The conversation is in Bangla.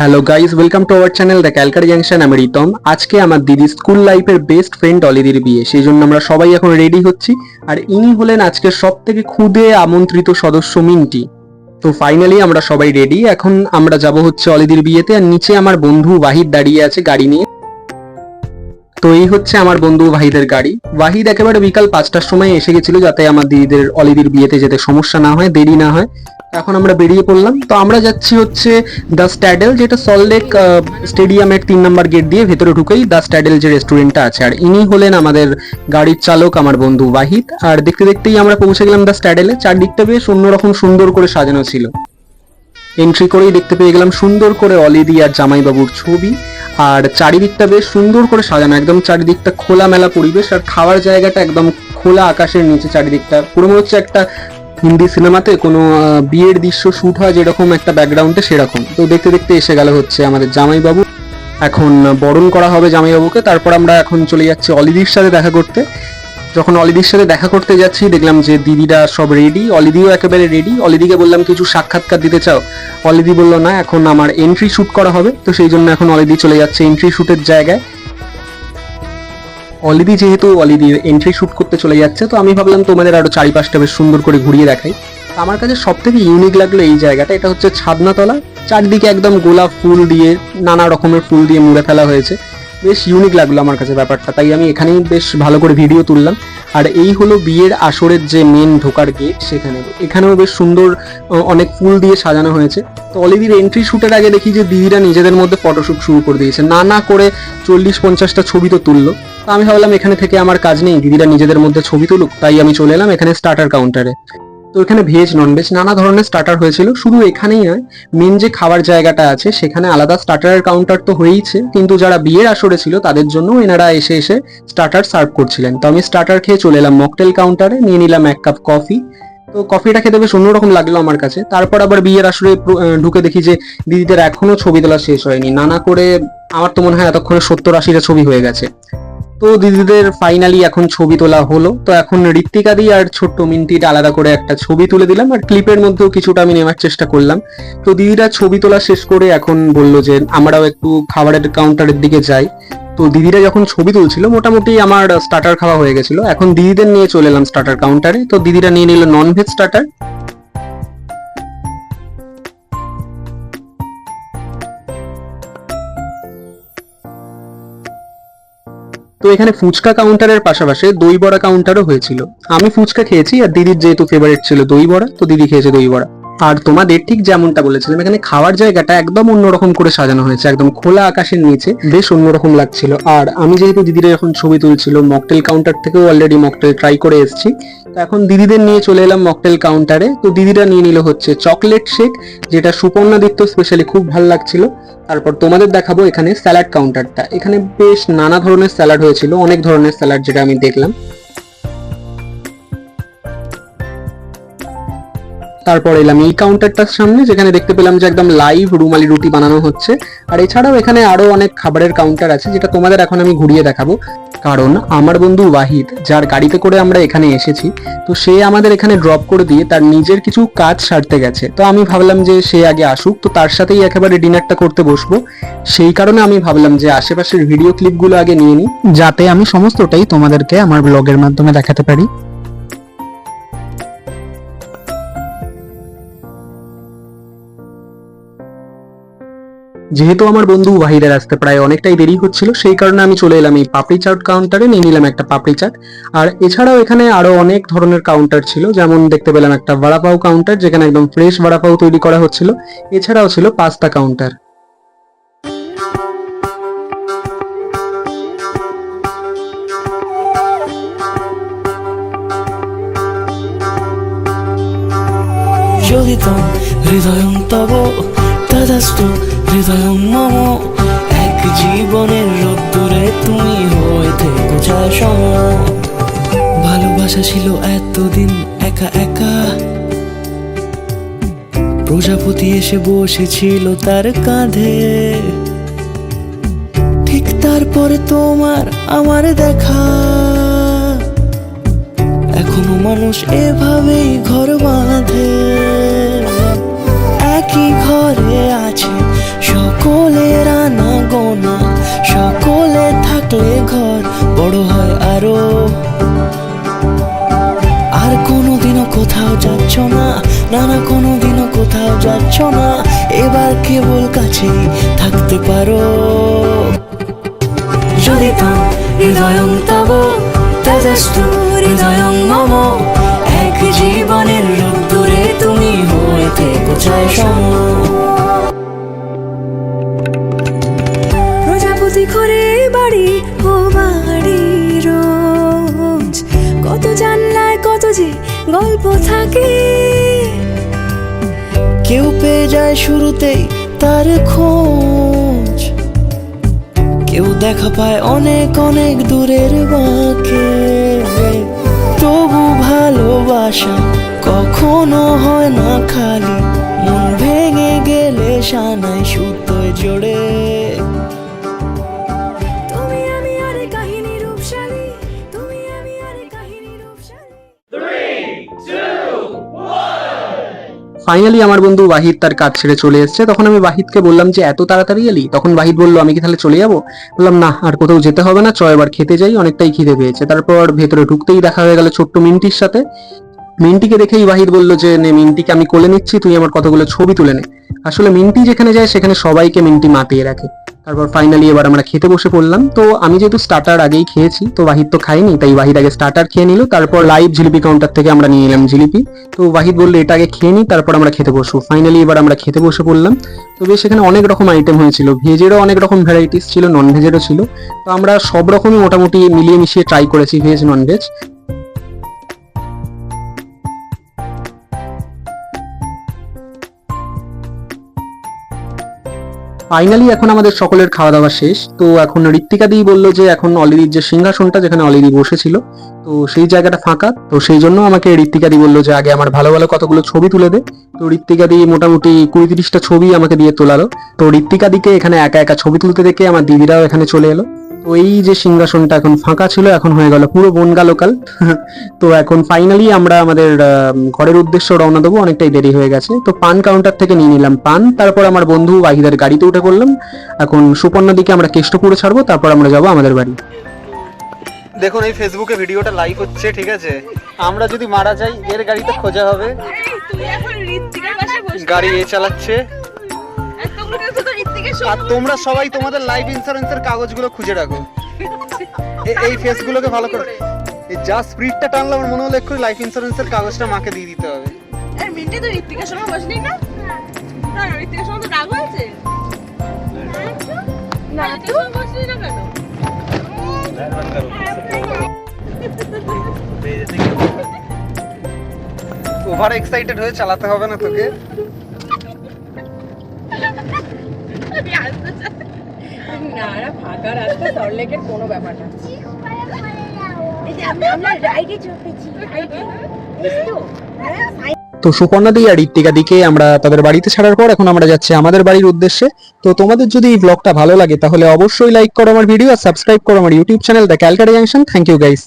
Hello guys, welcome to our channel the Calcutta junction. আমি রিতম। আজকে আমার দিদি স্কুল লাইফের বেস্ট ফ্রেন্ড অলিদির বিয়ে, সেই জন্য আমরা সবাই এখন রেডি হচ্ছি। আর ইনি হলেন আজকের সব থেকে ক্ষুদে আমন্ত্রিত সদস্য মিন্টি। তো ফাইনালি আমরা সবাই রেডি, এখন আমরা যাব হচ্ছে অলিদির বিয়েতে। আর নিচে আমার বন্ধু ওয়াহিদ দাঁড়িয়ে আছে গাড়ি নিয়ে। তো এই হচ্ছে আমার বন্ধু ওয়াহিদের গাড়ি। ওয়াহিদ একেবারে বিকাল 5টার সময় এসে গেছিল, যাতে আমার দিদিদের অলিদির বিয়েতে যেতে সমস্যা না হয়, দেরি না হয়। এখন আমরা বেরিয়ে পড়লাম। তো আমরা যাচ্ছি হচ্ছে দ্য স্ট্যাডেল, যেটা সল্টলেক স্টেডিয়ামের 3 নম্বর গেট দিয়ে ভেতরে ঢুকেই দ্য স্ট্যাডেল যে রেস্টুরেন্টটা আছে। আর ইনি হলেন আমাদের গাড়ির চালক, আমার বন্ধু ওয়াহিদ। আর দেখতে দেখতেই আমরা পৌঁছে গেলাম দ্য স্ট্যাডেলে। চারদিকটা বেশ অন্যরকম সুন্দর করে সাজানো ছিল। এন্ট্রি করেই দেখতে পেয়ে গেলাম সুন্দর করে অলিদি আর জামাইবাবুর ছবি। আর চারিদিকটা বেশ সুন্দর করে সাজানো, একদম চারিদিকটা খোলামেলা পরিবেশ। আর খাওয়ার জায়গাটা একদম খোলা আকাশের নিচে, চারিদিকটা পুরো মনে হচ্ছে একটা হিন্দি সিনেমাতে কোনো বিয়ের দৃশ্য শুট হয় যেরকম একটা ব্যাকগ্রাউন্ডে, সেরকম। তো দেখতে দেখতে এসে গেল হচ্ছে আমাদের জামাইবাবু। এখন বরণ করা হবে জামাইবাবুকে, তারপর আমরা এখন চলে যাচ্ছি অলিদির সাথে দেখা করতে। যখন অলিদির সাথে দেখা করতে যাচ্ছি, দেখলাম যে দিদিরা সব রেডি, অলিদিও একেবারে রেডি। অলিদিকে বললাম কিছু সাক্ষাৎকার দিতে চাও? অলিদি বললো না, এখন আমার এন্ট্রি শুট করা হবে। তো সেই জন্য এখন অলিদি চলে যাচ্ছে এন্ট্রি শুটের জায়গায়। যেহেতু অলিদির এন্ট্রি শুট করতে চলে যাচ্ছে, তো আমি ভাবলাম তোমাদের আরো চারিপাশটা বেশ সুন্দর করে ঘুরিয়ে দেখাই। আমার কাছে সব থেকে ইউনিক লাগলো এই জায়গাটা। এটা হচ্ছে ছাদনাতলা, চারদিকে একদম গোলাপ ফুল দিয়ে, নানা রকমের ফুল দিয়ে মুড়ে ফেলা হয়েছে। বেশ ইউনিক লাগলো আমার কাছে ব্যাপারটা, তাই আমি এখানেই বেশ ভালো করে ভিডিও তুললাম। আর এই হলো বিয়ের আসরের যে মেন ঢোকার গেট, সেখানে এখানেও বেশ সুন্দর অনেক ফুল দিয়ে সাজানো হয়েছে। তো অলিদির এন্ট্রি শুটের আগে দেখি যে দিদিরা নিজেদের মধ্যে ফটোশুট শুরু করে দিয়েছে, নানা করে 40-50টা ছবি তো তুললো। তো আমি ভাবলাম এখানে থেকে আমার কাজ নেই, দিদিরা নিজেদের মধ্যে ছবি তুলুক। তাই আমি চলে এলাম এখানে স্টার্টার কাউন্টারে। তো এখানে ভেজ ননভেজ নানা ধরনের স্টার্টার হয়েছিল। শুধু এখানেই নয়, মেন যে খাবার জায়গাটা আছে সেখানে আলাদা স্টার্টারের কাউন্টার তো হয়েইছে, কিন্তু যারা বিয়ের আসরে ছিল তাদের জন্য এনারা এসে এসে স্টার্টার সার্ভ করছিলেন। তো আমি স্টার্টার খেয়ে চলে এলাম মকটেল কাউন্টারে, নিয়ে নিলাম 1 কাপ কফি। তো কফিটা খেতে বেশ অন্যরকম লাগলো আমার কাছে। তারপর আবার বিয়ের আসরে ঢুকে দেখি যে দিদিদের এখনো ছবি তোলা শেষ হয়নি, নানা করে আমার তো মনে হয় এতক্ষণে 70-80টা ছবি হয়ে গেছে। তো দিদিদের ফাইনালি এখন ছবি তোলা হলো। তো এখন ঋত্বিকা দি আর ছোট্ট মিন্টিটা আলাদা করে একটা ছবি তুলে দিলাম, আর ক্লিপের মধ্যেও কিছুটা আমি নেওয়ার চেষ্টা করলাম। তো দিদিরা ছবি তোলা শেষ করে এখন বললো যে আমরাও একটু খাবারের কাউন্টারের দিকে যাই। তো দিদিরা যখন ছবি তুলছিল, মোটামুটি আমার স্টার্টার খাওয়া হয়ে গেছিল। এখন দিদিদের নিয়ে চলে এলাম স্টার্টার কাউন্টারে। তো দিদিরা নিয়ে নিল ননভেজ স্টার্টার। তো এখানে ফুচকা কাউন্টারের পাশাপাশি দই বড়া কাউন্টারও হয়েছিল। আমি ফুচকা খেয়েছি, আর দিদির যেহেতু ফেভারিট ছিল দই বড়া, তো দিদি খেয়েছে দই বড়া। আর তোমাদের ঠিক যেমনটা বলেছিলাম, এখানে খাওয়ার জায়গাটা একদম অন্যরকম করে সাজানো হয়েছে, একদম খোলা আকাশের নিচে, বেশ অন্যরকম লাগছিল। আর আমি যেহেতু দিদিরা যখন ছবি তুলছিল, মকটেল কাউন্টার থেকেও অলরেডি মকটেল ট্রাই করে এসেছি। তো এখন দিদিদের নিয়ে চলে এলাম মকটেল কাউন্টারে। তো দিদিরা নিয়ে নিল হচ্ছে চকলেট শেক, যেটা সুপর্ণা দিত্য স্পেশালি খুব ভালো লাগছিল। তারপর তোমাদের দেখাবো এখানে স্যালাড কাউন্টারটা। এখানে বেশ নানা ধরনের স্যালাড হয়েছিল, অনেক ধরনের স্যালাড যেটা আমি দেখলাম। তারপর এলাম এই কাউন্টারটার সামনে, যেখানে দেখতে পেলাম যে একদম লাইভ রুমালি রুটি বানানো হচ্ছে। আর এছাড়াও এখানে আরো অনেক খাবারের কাউন্টার আছে, যেটা তোমাদের এখন আমি ঘুরিয়ে দেখাবো। কারণ আমার বন্ধু ওয়াহিদ, যার গাড়িতে করে আমরা এখানে এসেছি, তো সে আমাদের এখানে ড্রপ করে দিয়ে তার নিজের কিছু কাজ সারতে গেছে। তো আমি ভাবলাম যে সে আগে আসুক, তো তার সাথেই একেবারে ডিনারটা করতে বসবো। সেই কারণে আমি ভাবলাম যে আশেপাশের ভিডিও ক্লিপগুলো আগে নিয়ে নিই, যাতে আমি সমস্তটাই তোমাদেরকে আমার ব্লগের মাধ্যমে দেখাতে পারি। যেহেতু আমার বন্ধু ওয়াহিদের আসতে প্রায় অনেকটাই দেরি হচ্ছিল, সেই কারণে আমি চলে এলাম এই পাপড়ি চাট কাউন্টারে, নিয়ে নিলাম একটা পাপড়ি চাট। আর এছাড়াও এখানে আরো অনেক ধরনের কাউন্টার ছিল, যেমন দেখতে পেলাম একটা বড়াপাও কাউন্টার, যেখানে একদম ফ্রেশ বড়াপাও তৈরি করা হচ্ছিল। এছাড়াও ছিল পাস্তা কাউন্টার। যোগিতম হৃদয়ং তব তদাস্তু হৃদয়ং মম। এক জীবনের রোদ্দুরে তুমি হয়ে থেকো সম। ভালোবাসা ছিল এতদিন একা একা, প্রজাপতি এসে বসেছিল তার কাঁধে। ঠিক তারপরে তোমার আমার দেখা, এখনো মানুষ এভাবেই ঘর বাঁধে। একই ঘরে আছে সকল সকলে থাকলে ঘর বড় হয় আরো। আর কোনোদিনও কোথাও যাচ্ছ না, না না কোনোদিনও কোথাও যাচ্ছ না, এবার কেবল কাছেই থাকতে পারো। যদি তাম হৃদয়ং তব তেজস্তু হৃদয়ং মম, এক জীবনের রোদ্দুরে তুমি হয়ে থেকো চাই সম। প্রজাপতি ঘরে বাড়ি ও বাড়ি রোজ, কত জানলায় কত যে গল্প থাকে। কেউ পেয়ে যায় শুরুতেই তার খোঁজ, কেউ দেখা পায় অনেক অনেক দূরের বাঁকে। তবু ভালোবাসা কখনো হয় না খালি, মন ভেঙে গেলে সানাই সুতোয় জোড়ে। তুমি আমি আর কাহিনী রূপশালী, তুমি আমি আর কাহিনী রূপশালী। ফাইনালি আমার বন্ধু ওয়াহিদ তার কাজ ছেড়ে চলে এসেছে। তখন আমি ওয়াহিদকে বললাম যে এত তাড়াতাড়ি এলি? তখন ওয়াহিদ বললো আমি কি তাহলে চলে যাবো? বললাম না, আর কোথাও যেতে হবে না, চ এবার খেতে যাই, অনেকটাই খিদে পেয়েছে। তারপর ভেতরে ঢুকতেই দেখা হয়ে গেল ছোট্ট মিন্টির সাথে। মিন্টিকে দেখেই ওয়াহিদ বললো যে নে মিন্টিকে আমি কোলে নিচ্ছি, তুই আমার কতগুলো ছবি তুলে নে। আসলে মিন্টি যেখানে যায় সেখানে সবাইকে মিন্টি মাতিয়ে রাখে। তারপর ফাইনালি এবার আমরা খেতে বসে পড়লাম। তো আমি যেহেতু স্টার্টার আগেই খেয়েছি, তো ওয়াহিদ তো খাইনি, তাই ওয়াহিদ আগে স্টার্টার খেয়ে নিল। তারপর লাইভ জিলিপি কাউন্টার থেকে আমরা নিয়ে এলাম জিলিপি। তো ওয়াহিদ বললো এটা আগে খেয়ে নিই, তারপর আমরা খেতে বসবো। ফাইনালি এবার আমরা খেতে বসে পড়লাম। তো বেশ এখানে অনেক রকম আইটেম হয়েছিল, ভেজেরও অনেক রকম ভ্যারাইটিস ছিল, নন ভেজেরও ছিল। তো আমরা সব রকমই মোটামুটি মিলিয়ে মিশিয়ে ট্রাই করেছি, ভেজ নন ভেজ। ফাইনালি এখন আমাদের সকলের খাওয়া দাওয়া শেষ। তো এখন ঋত্বিকা দি বললো যে এখন অলিদির যে সিংহাসনটা যেখানে অলিদি বসেছিল, তো সেই জায়গাটা ফাঁকা, তো সেই জন্য আমাকে ঋত্বিকা দি বললো যে আগে আমার ভালো ভালো কতগুলো ছবি তুলে দে। তো ঋত্বিকা দি মোটামুটি 20-30টা ছবি আমাকে দিয়ে তোলালো। তো ঋত্বিকা দিকে এখানে একা একা ছবি তুলতে দেখে আমার দিদিরাও এখানে চলে এলো। তো এই যে সিংহাসনটা এখন ফাঁকা ছিল, এখন হয়ে গেল পুরো বনগা লোকাল। তো এখন ফাইনালি আমরা আমাদের ঘরের উদ্দেশ্যে রওনা দেবো, অনেকটাই দেরি হয়ে গেছে। তো পান কাউন্টার থেকে নিয়ে নিলাম পান, তারপর আমার বন্ধু ওয়াহিদের গাড়িতে উঠে পড়লাম। এখন সুপর্ণা দিকে আমরা কেষ্টপুরে ছাড়বো, তারপর আমরা যাবো আমাদের বাড়ি। দেখুন এই ফেসবুকে ভিডিওটা লাইভ হচ্ছে, ঠিক আছে? আমরা যদি মারা যাই এর গাড়িতে খোঁজা হবে। গাড়ি এ চালাচ্ছে, আর তোমরা সবাই তোমাদের লাইফ ইন্স্যুরেন্সের কাগজগুলো খুঁজে রাখো। এই ফেসগুলোকে ভালো করে, এই যা স্পিডটা টানলাম আমার মনে হলো একটু লাইফ ইন্স্যুরেন্সের কাগজটা মাকে দিয়ে দিতে হবে। আর মিন্টে তো ঋত্বিকার সঙ্গে বসলি না? না ঋত্বিকার সঙ্গে তো রাগ হয়েছে। না তুই বসলি না কেন? ওভার এক্সাইটেড হয়ে চালাতে হবে না তোকে। না না ফাঁকা রাস্তা সরলেকের কোনো ব্যাপার না। এই যে আমরা রাইডে চড়তেছি, রাইডে বুঝছো? তো সুপর্ণা দি আর ঋত্বিকা দিকে আমরা তাদের বাড়িতে ছাড়ার পর এখন আমরা যাচ্ছি আমাদের বাড়ির উদ্দেশ্যে। তো তোমাদের যদি এই ব্লগটা ভালো লাগে তাহলে অবশ্যই লাইক করো আমার ভিডিও আর সাবস্ক্রাইব করো আমার YouTube channel the Calcutta junction. Thank you guys.